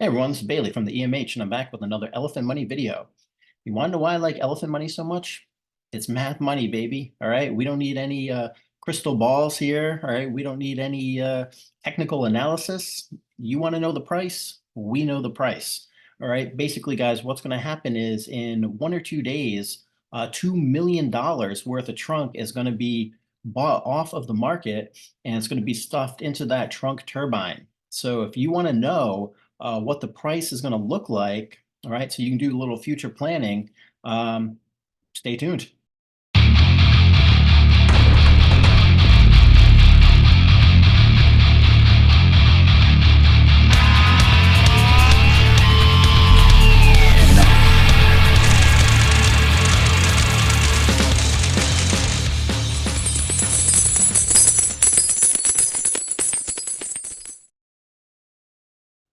Hey everyone, this is Bailey from the EMH, and I'm back with another Elephant Money video. You want to know why I like Elephant Money so much? It's math money, baby. All right, we don't need any crystal balls here. All right, we don't need any technical analysis. You want to know the price? We know the price. All right, basically, guys, what's going to happen is in 1 or 2 days, $2 million worth of trunk is going to be bought off of the market, and it's going to be stuffed into that trunk turbine. So if you want to know what the price is going to look like. All right, so you can do a little future planning. Um, Stay tuned.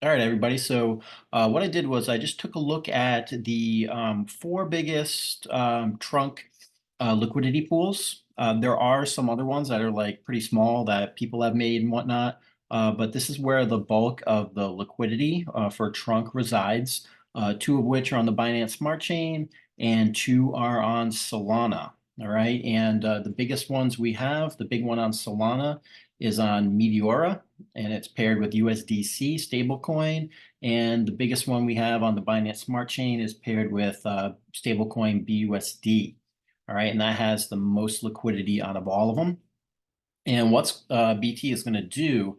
All right, everybody. So what I did was I just took a look at the four biggest trunk liquidity pools. There are some other ones that are like pretty small that people have made and whatnot, but this is where the bulk of the liquidity for trunk resides. Two of which are on the Binance Smart Chain and two are on Solana. All right, and the biggest ones we have, the big one on Solana is on Meteora, and it's paired with USDC stablecoin. And the biggest one we have on the Binance Smart Chain is paired with stablecoin BUSD. All right, and that has the most liquidity out of all of them. And what's BT is going to do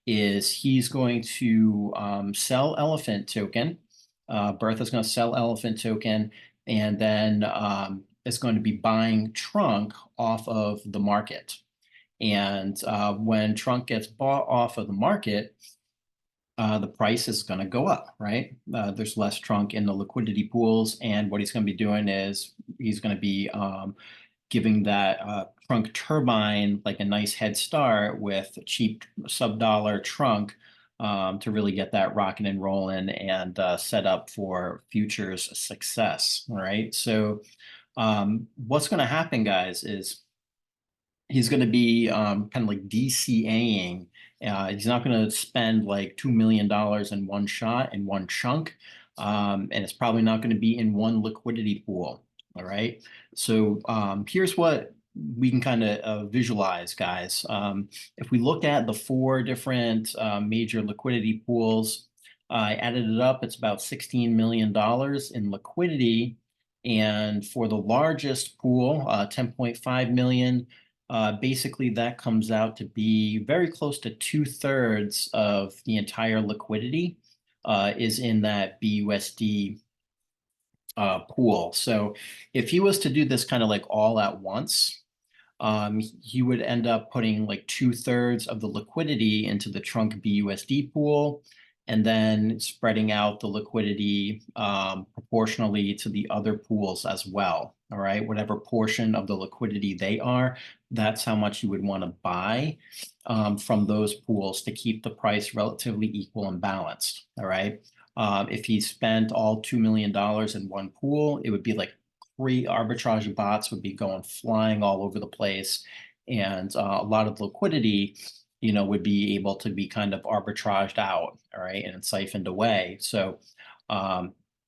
is he's going to sell Elephant token. Bertha's going to sell Elephant token, and then it's going to be buying Trunk off of the market. And when Trunk gets bought off of the market, the price is going to go up, right? There's less Trunk in the liquidity pools, and what he's going to be doing is he's going to be giving that Trunk turbine like a nice head start with cheap sub-dollar Trunk to really get that rocking and rolling and set up for futures success. All right. So what's going to happen, guys, is he's going to be kind of like DCAing. He's not going to spend like $2 million in one shot, in one chunk. And it's probably not going to be in one liquidity pool. All right. So here's what we can kind of visualize, guys. If we look at the four different major liquidity pools, I added it up. It's about $16 million in liquidity. And for the largest pool, 10.5 million, basically that comes out to be very close to 2/3 of the entire liquidity is in that BUSD pool. So if he was to do this kind of like all at once, he would end up putting like 2/3 of the liquidity into the Trunk BUSD pool, and then spreading out the liquidity proportionally to the other pools as well. All right, whatever portion of the liquidity they are, that's how much you would want to buy from those pools to keep the price relatively equal and balanced. All right. If he spent all $2 million in one pool, it would be like three arbitrage bots would be going flying all over the place. And a lot of liquidity, would be able to be kind of arbitraged out, all right, and siphoned away. So,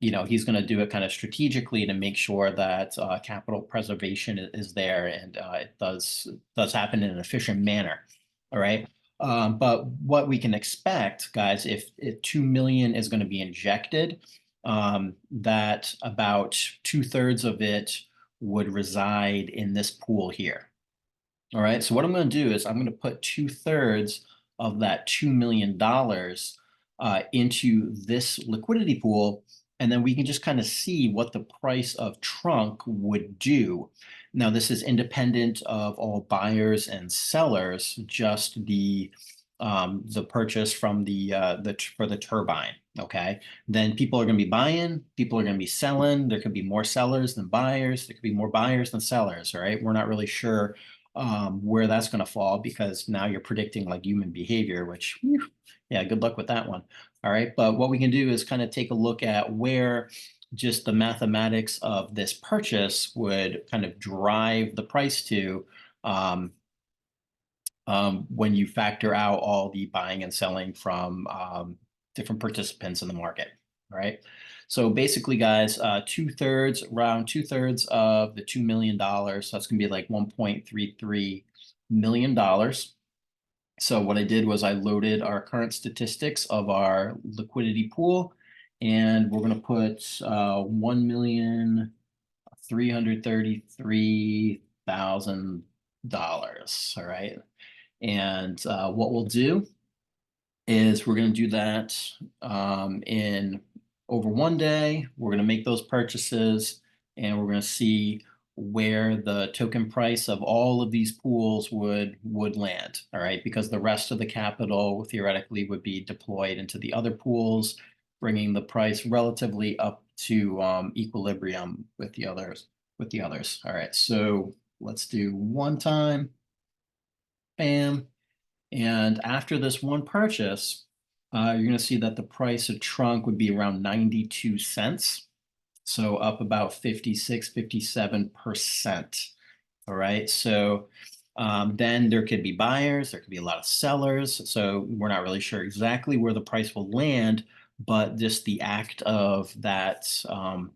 he's going to do it kind of strategically to make sure that capital preservation is there and it does happen in an efficient manner, all right. But what we can expect, guys, if 2 million is going to be injected, that about 2/3 of it would reside in this pool here. All right, so what I'm going to do is I'm going to put 2/3 of that $2 million into this liquidity pool, and then we can just kind of see what the price of Trunk would do. Now, this is independent of all buyers and sellers, just the purchase from for the turbine. Okay, then people are going to be buying, people are going to be selling. There could be more sellers than buyers. There could be more buyers than sellers. All right, we're not really sure where that's going to fall because now you're predicting like human behavior, which, yeah, good luck with that one. All right, but what we can do is kind of take a look at where just the mathematics of this purchase would kind of drive the price to when you factor out all the buying and selling from different participants in the market. All right. So basically, guys, around two-thirds of the $2 million. So that's going to be like $1.33 million. So what I did was I loaded our current statistics of our liquidity pool, and we're going to put $1,333,000. All right. And what we'll do is we're going to do that in over one day. We're going to make those purchases, and we're going to see where the token price of all of these pools would land. All right, because the rest of the capital theoretically would be deployed into the other pools, bringing the price relatively up to equilibrium with the others. All right, so let's do one time. Bam. And after this one purchase, you're going to see that the price of trunk would be around 92 cents. So up about 56, 57%. All right. So then there could be buyers, there could be a lot of sellers. So we're not really sure exactly where the price will land, but just the act of that,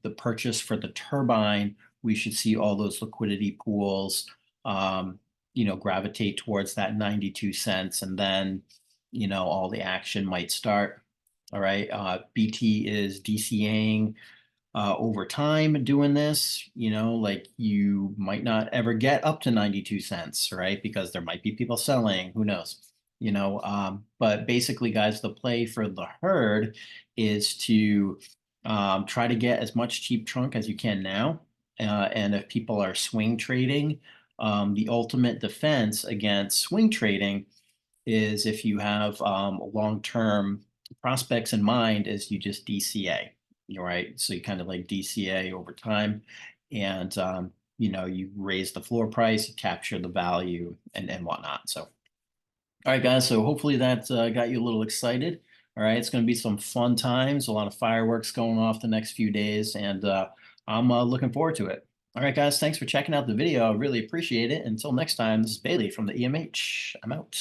the purchase for the turbine, we should see all those liquidity pools, gravitate towards that 92 cents. And then, all the action might start. All right. BT is DCAing over time doing this, like you might not ever get up to 92 cents, right? Because there might be people selling, who knows, but basically, guys, the play for the herd is to try to get as much cheap trunk as you can now. And if people are swing trading, the ultimate defense against swing trading is if you have long-term prospects in mind, is you just DCA, right? So you kind of like DCA over time, and you raise the floor price, capture the value, and whatnot. So, all right, guys. So hopefully that got you a little excited. All right, it's going to be some fun times, a lot of fireworks going off the next few days, and I'm looking forward to it. All right, guys. Thanks for checking out the video. I really appreciate it. Until next time, this is Bailey from the EMH. I'm out.